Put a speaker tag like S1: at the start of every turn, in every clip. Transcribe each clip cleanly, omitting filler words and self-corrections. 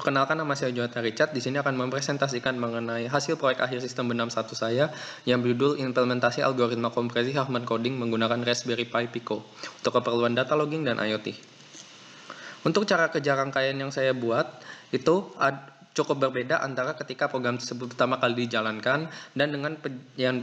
S1: Perkenalkan, nama saya Jonathan Richard. Di sini akan mempresentasikan mengenai hasil proyek akhir sistem benam 1 saya yang berjudul implementasi algoritma kompresi Huffman coding menggunakan Raspberry Pi Pico untuk keperluan data logging dan IoT. Untuk cara kerja rangkaian yang saya buat itu cukup berbeda antara ketika program tersebut pertama kali dijalankan dan dengan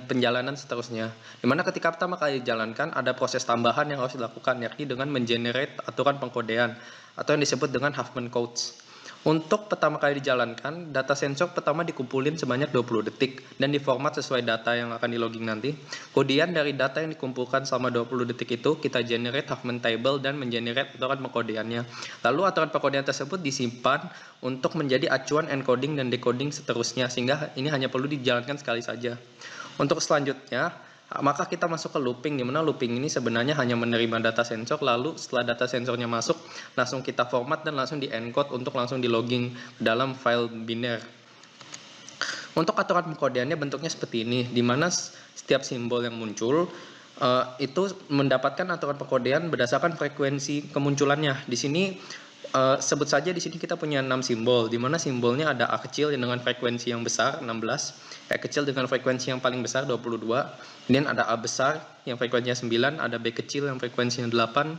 S1: penjalanan seterusnya. Dimana ketika pertama kali dijalankan ada proses tambahan yang harus dilakukan, yakni dengan mengenerate aturan pengkodean atau yang disebut dengan Huffman codes. Untuk pertama kali dijalankan, data sensor pertama dikumpulin sebanyak 20 detik dan diformat sesuai data yang akan di logging nanti. Kemudian dari data yang dikumpulkan selama 20 detik itu, kita generate Huffman table dan mengenerate aturan pengkodeannya. Lalu aturan pengkodean tersebut disimpan untuk menjadi acuan encoding dan decoding seterusnya, sehingga ini hanya perlu dijalankan sekali saja. Untuk selanjutnya, maka kita masuk ke looping, di mana looping ini sebenarnya hanya menerima data sensor, lalu setelah data sensornya masuk, langsung kita format dan langsung di-encode untuk langsung di-logging dalam file biner. Untuk aturan pengkodeannya bentuknya seperti ini, di mana setiap simbol yang muncul itu mendapatkan aturan pengkodean berdasarkan frekuensi kemunculannya. Di sini sebut saja di sini kita punya 6 simbol, di mana simbolnya ada A kecil yang dengan frekuensi yang besar 16, E kecil dengan frekuensi yang paling besar 22, kemudian ada A besar yang frekuensinya 9, ada B kecil yang frekuensinya 8,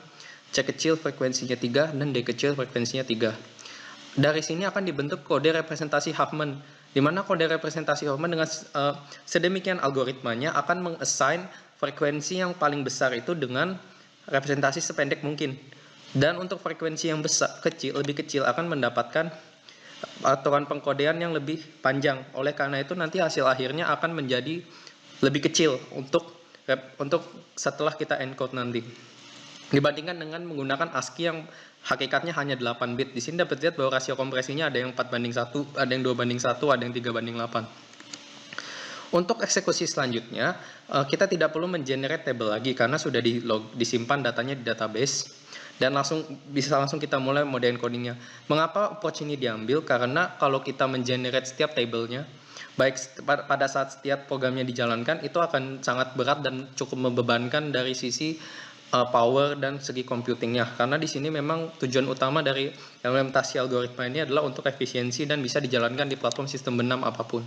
S1: C kecil frekuensinya 3, dan D kecil frekuensinya 3. Dari sini akan dibentuk kode representasi Huffman, di mana kode representasi Huffman dengan sedemikian algoritmanya akan meng-assign frekuensi yang paling besar itu dengan representasi sependek mungkin. Dan untuk frekuensi yang lebih kecil akan mendapatkan aturan pengkodean yang lebih panjang. Oleh karena itu nanti hasil akhirnya akan menjadi lebih kecil untuk setelah kita encode nanti. Dibandingkan dengan menggunakan ASCII yang hakikatnya hanya 8 bit. Di sini dapat lihat bahwa rasio kompresinya ada yang 4:1, ada yang 2:1, ada yang 3:8. Untuk eksekusi selanjutnya, kita tidak perlu mengenerate table lagi karena sudah disimpan datanya di database dan bisa langsung kita mulai mode encodingnya. Mengapa approach ini diambil? Karena kalau kita mengenerate setiap tablenya, baik pada saat setiap programnya dijalankan, itu akan sangat berat dan cukup membebankan dari sisi power dan segi computingnya. Karena di sini memang tujuan utama dari implementasi algoritma ini adalah untuk efisiensi dan bisa dijalankan di platform sistem benam apapun.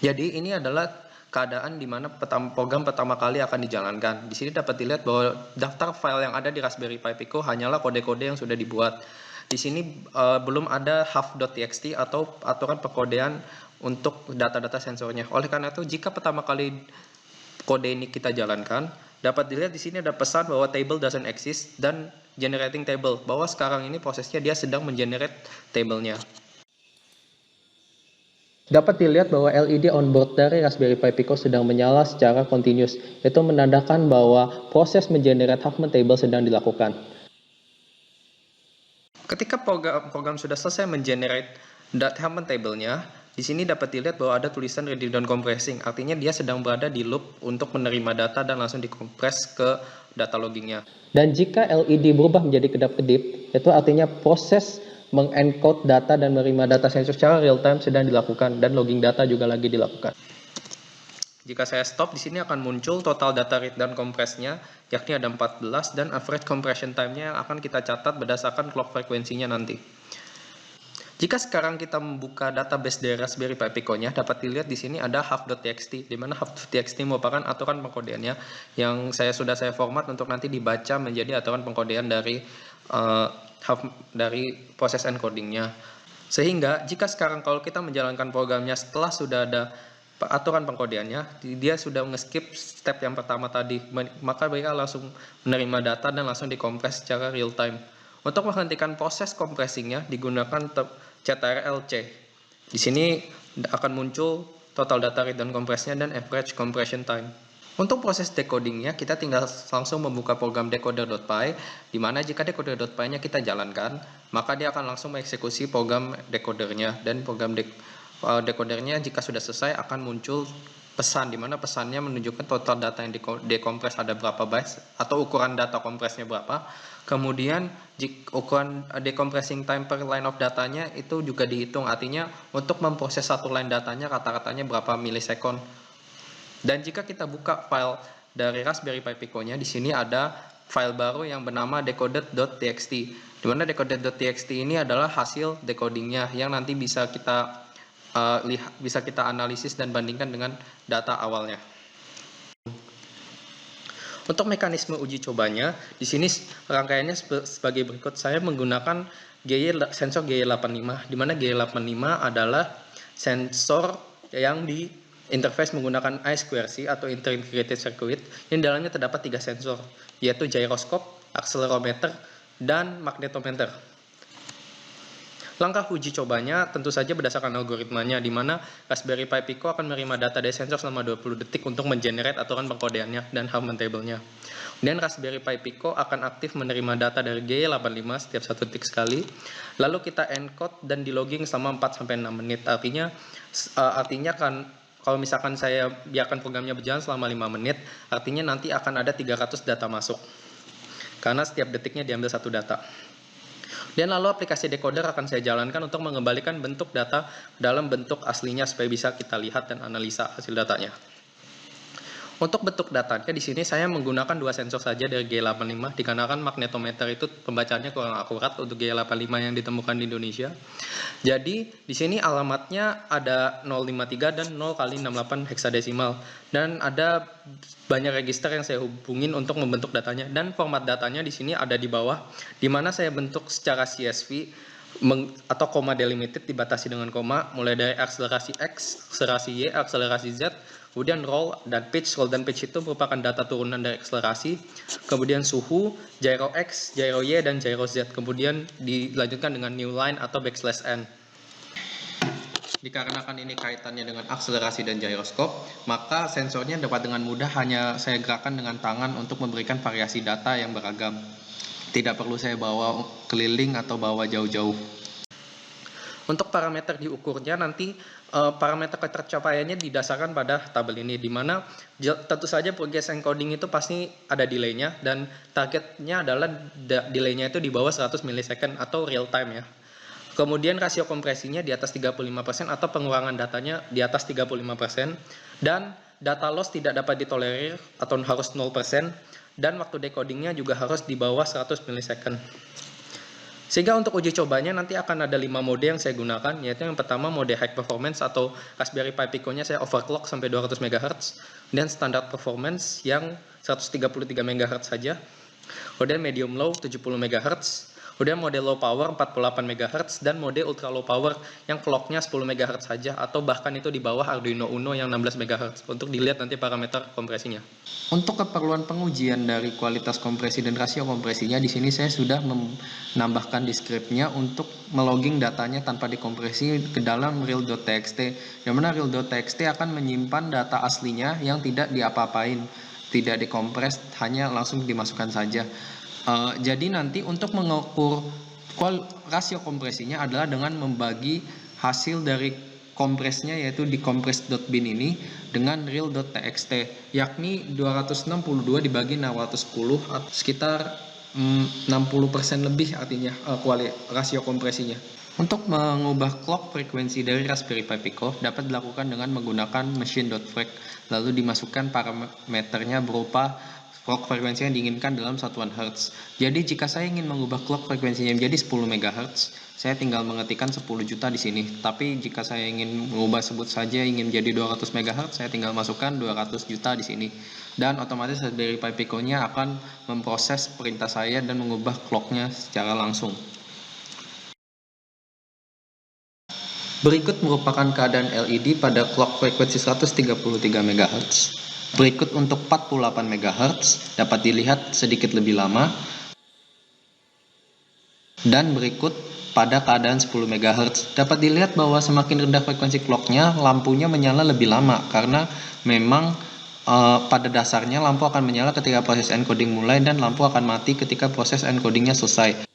S1: Jadi ini adalah keadaan di mana program pertama kali akan dijalankan. Di sini dapat dilihat bahwa daftar file yang ada di Raspberry Pi Pico hanyalah kode-kode yang sudah dibuat. Di sini belum ada huff.txt atau aturan pengkodean untuk data-data sensornya. Oleh karena itu, jika pertama kali kode ini kita jalankan, dapat dilihat di sini ada pesan bahwa table doesn't exist dan generating table, bahwa sekarang ini prosesnya dia sedang mengenerate tablenya. Dapat dilihat bahwa LED onboard dari Raspberry Pi Pico sedang menyala secara continuous, itu menandakan bahwa proses mengenerate Huffman table sedang dilakukan. Ketika program sudah selesai mengenerate Huffman table-nya, di sini dapat dilihat bahwa ada tulisan ready done compressing, artinya dia sedang berada di loop untuk menerima data dan langsung dikompres ke data loggingnya. Dan jika LED berubah menjadi kedap-kedip, itu artinya proses mengencode data dan menerima data sensor secara real time sedang dilakukan dan logging data juga lagi dilakukan. Jika saya stop, di sini akan muncul total data read dan compress-nya, yakni ada 14, dan average compression time-nya yang akan kita catat berdasarkan clock frekuensinya nanti. Jika sekarang kita membuka database dari Raspberry Pi Pico-nya, dapat dilihat di sini ada huff.txt, di mana huff.txt merupakan aturan pengkodeannya yang sudah saya format untuk nanti dibaca menjadi aturan pengkodean dari proses encodingnya. Sehingga jika sekarang kalau kita menjalankan programnya setelah sudah ada aturan pengkodeannya, dia sudah nge-skip step yang pertama tadi, maka mereka langsung menerima data dan langsung dikompres secara real time. Untuk menghentikan proses compressingnya digunakan CTRL-C. Di sini akan muncul total data read dan compress-nya dan average compression time. Untuk proses decodingnya, kita tinggal langsung membuka program decoder.py, di mana jika decoder.py-nya kita jalankan, maka dia akan langsung mengeksekusi program decodernya, dan program decodernya jika sudah selesai akan muncul pesan, di mana pesannya menunjukkan total data yang dekompres ada berapa bytes, atau ukuran data kompresnya berapa. Kemudian ukuran decompressing time per line of datanya itu juga dihitung, artinya untuk memproses satu line datanya rata-ratanya berapa milisekon. Dan jika kita buka file dari Raspberry Pi Pico-nya, di sini ada file baru yang bernama decoded.txt. Dimana decoded.txt ini adalah hasil decodingnya yang nanti bisa kita analisis dan bandingkan dengan data awalnya. Untuk mekanisme uji cobanya, di sini rangkaiannya sebagai berikut. Saya menggunakan sensor GY85, di mana GY85 adalah sensor yang di interface menggunakan I2C atau Integrated Circuit, yang dalamnya terdapat 3 sensor, yaitu gyroscope, accelerometer, dan magnetometer. Langkah uji cobanya tentu saja berdasarkan algoritmanya, di mana Raspberry Pi Pico akan menerima data dari sensor selama 20 detik untuk mengenerate aturan pengkodeannya dan Harman table-nya. Dan Raspberry Pi Pico akan aktif menerima data dari GY85 setiap 1 detik sekali, lalu kita encode dan delogging selama 4-6 menit. Artinya kan kalau misalkan saya biarkan programnya berjalan selama 5 menit, artinya nanti akan ada 300 data masuk, karena setiap detiknya diambil 1 data. Dan lalu aplikasi decoder akan saya jalankan untuk mengembalikan bentuk data dalam bentuk aslinya supaya bisa kita lihat dan analisa hasil datanya. Untuk bentuk datanya di sini saya menggunakan 2 sensor saja dari G85 dikarenakan magnetometer itu pembacaannya kurang akurat untuk G85 yang ditemukan di Indonesia. Jadi di sini alamatnya ada 053 dan 0 kali 68 heksadesimal, dan ada banyak register yang saya hubungin untuk membentuk datanya, dan format datanya di sini ada di bawah, di mana saya bentuk secara CSV atau koma delimited dibatasi dengan koma, mulai dari akselerasi X, akselerasi Y, akselerasi Z, kemudian roll dan pitch. Roll dan pitch itu merupakan data turunan dari akselerasi, kemudian suhu, gyro X, gyro Y, dan gyro Z, kemudian dilanjutkan dengan new line atau backslash N. Dikarenakan ini kaitannya dengan akselerasi dan gyroscope, maka sensornya dapat dengan mudah hanya saya gerakkan dengan tangan untuk memberikan variasi data yang beragam. Tidak perlu saya bawa keliling atau bawa jauh-jauh. Untuk parameter diukurnya nanti parameter ketercapaiannya didasarkan pada tabel ini, di mana tentu saja progress encoding itu pasti ada delay-nya, dan targetnya adalah delay-nya itu di bawah 100 milisecond atau real time ya. Kemudian rasio kompresinya di atas 35% atau pengurangan datanya di atas 35%, dan data loss tidak dapat ditolerir atau harus 0%, dan waktu decodingnya juga harus di bawah 100 milisecond. Sehingga untuk uji cobanya nanti akan ada 5 mode yang saya gunakan, yaitu yang pertama mode high performance atau Raspberry Pi Pico-nya saya overclock sampai 200 MHz, dan standard performance yang 133 MHz saja. Kemudian medium low 70 MHz, kemudian mode low power 48 MHz, dan mode ultra low power yang clock-nya 10 MHz saja, atau bahkan itu di bawah Arduino Uno yang 16 MHz, untuk dilihat nanti parameter kompresinya. Untuk keperluan pengujian dari kualitas kompresi dan rasio kompresinya, di sini saya sudah menambahkan di scriptnya untuk melogging datanya tanpa dikompresi ke dalam real.txt, yang mana real.txt akan menyimpan data aslinya yang tidak diapa-apain, tidak dikompres, hanya langsung dimasukkan saja. Jadi nanti untuk mengukur rasio kompresinya adalah dengan membagi hasil dari kompresnya, yaitu di compress.bin ini dengan real.txt, yakni 262 dibagi 610, sekitar 60% lebih artinya rasio kompresinya. Untuk mengubah clock frekuensi dari Raspberry Pi Pico dapat dilakukan dengan menggunakan machine.freq, lalu dimasukkan parameternya berupa clock frekuensi yang diinginkan dalam satuan Hertz. Jadi jika saya ingin mengubah clock frekuensinya menjadi 10 MHz, saya tinggal mengetikkan 10 juta di sini. Tapi jika saya ingin mengubah sebut saja ingin jadi 200 MHz, saya tinggal masukkan 200 juta di sini. Dan otomatis dari Pi Pico-nya akan memproses perintah saya dan mengubah clock-nya secara langsung. Berikut merupakan keadaan LED pada clock frekuensi 133 MHz. Berikut untuk 48 MHz dapat dilihat sedikit lebih lama. Dan berikut pada keadaan 10 MHz dapat dilihat bahwa semakin rendah frekuensi clocknya, lampunya menyala lebih lama, karena memang pada dasarnya lampu akan menyala ketika proses encoding mulai dan lampu akan mati ketika proses encodingnya selesai.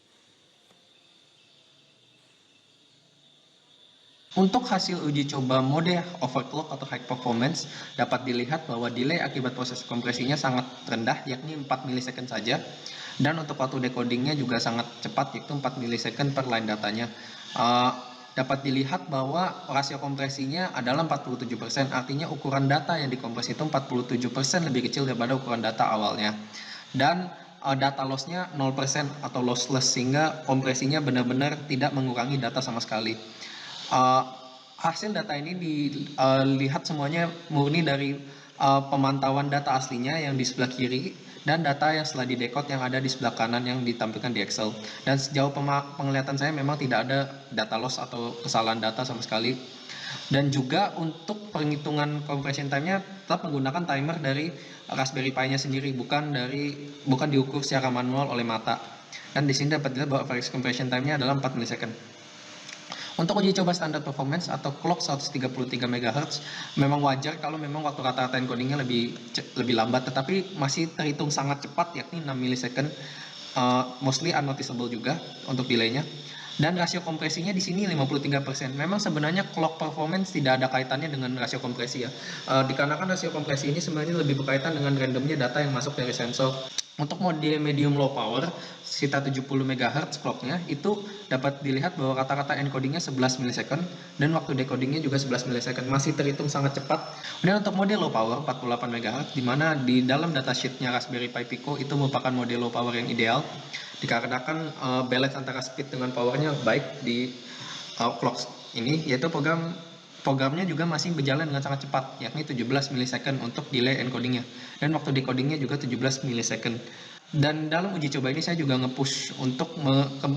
S1: Untuk hasil uji coba mode overclock atau high performance, dapat dilihat bahwa delay akibat proses kompresinya sangat rendah, yakni 4 milisecond saja. Dan untuk waktu decodingnya juga sangat cepat, yaitu 4 milisecond per line datanya. Dapat dilihat bahwa rasio kompresinya adalah 47%, artinya ukuran data yang dikompresi itu 47% lebih kecil daripada ukuran data awalnya. Dan data loss-nya 0% atau lossless, sehingga kompresinya benar-benar tidak mengurangi data sama sekali. Hasil data ini dilihat semuanya murni dari pemantauan data aslinya yang di sebelah kiri dan data yang setelah didekode yang ada di sebelah kanan yang ditampilkan di Excel. Dan sejauh penglihatan saya memang tidak ada data loss atau kesalahan data sama sekali. Dan juga untuk penghitungan compression time-nya tetap menggunakan timer dari Raspberry Pi-nya sendiri, bukan diukur secara manual oleh mata. Dan di sini dapat dilihat bahwa average compression time-nya adalah 4 milisecond. Untuk uji coba standar performance atau clock 133 MHz, memang wajar kalau memang waktu rata-rata encodingnya lebih lambat, tetapi masih terhitung sangat cepat, yakni 6 milisecond, mostly unnoticeable juga untuk delay-nya. Dan rasio kompresinya di sini 53%. Memang sebenarnya clock performance tidak ada kaitannya dengan rasio kompresi ya. Dikarenakan rasio kompresi ini sebenarnya lebih berkaitan dengan randomnya data yang masuk dari sensor. Untuk mode medium low power sekitar 70 MHz clocknya itu dapat dilihat bahwa rata-rata encodingnya 11 milisecond dan waktu decodingnya juga 11 milisecond, masih terhitung sangat cepat. Kemudian untuk mode low power 48 MHz, di mana di dalam datasheetnya Raspberry Pi Pico itu merupakan mode low power yang ideal dikarenakan balance antara speed dengan powernya baik di clock ini, yaitu programnya juga masih berjalan dengan sangat cepat, yakni 17 milisecond untuk delay encodingnya, dan waktu decodingnya juga 17 milisecond. Dan dalam uji coba ini saya juga nge-push untuk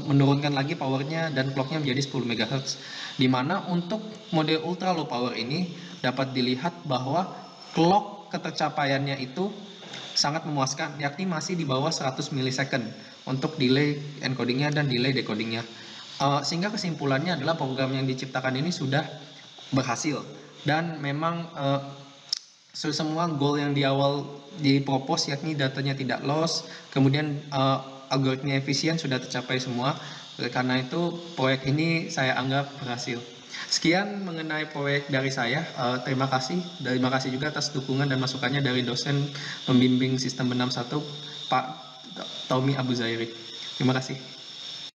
S1: menurunkan lagi powernya dan clocknya menjadi 10 MHz, dimana untuk mode ultra low power ini dapat dilihat bahwa clock ketercapaiannya itu sangat memuaskan, yakni masih di bawah 100 milisecond untuk delay encodingnya dan delay decodingnya. Sehingga kesimpulannya adalah program yang diciptakan ini sudah berhasil, dan memang semua goal yang di awal dipropos, yakni datanya tidak loss, kemudian algoritma efisien sudah tercapai semua. Karena itu proyek ini saya anggap berhasil. Sekian mengenai proyek dari saya. Terima kasih juga atas dukungan dan masukannya dari dosen pembimbing sistem benam 1 Pak Tommy Abu Zairi. Terima kasih.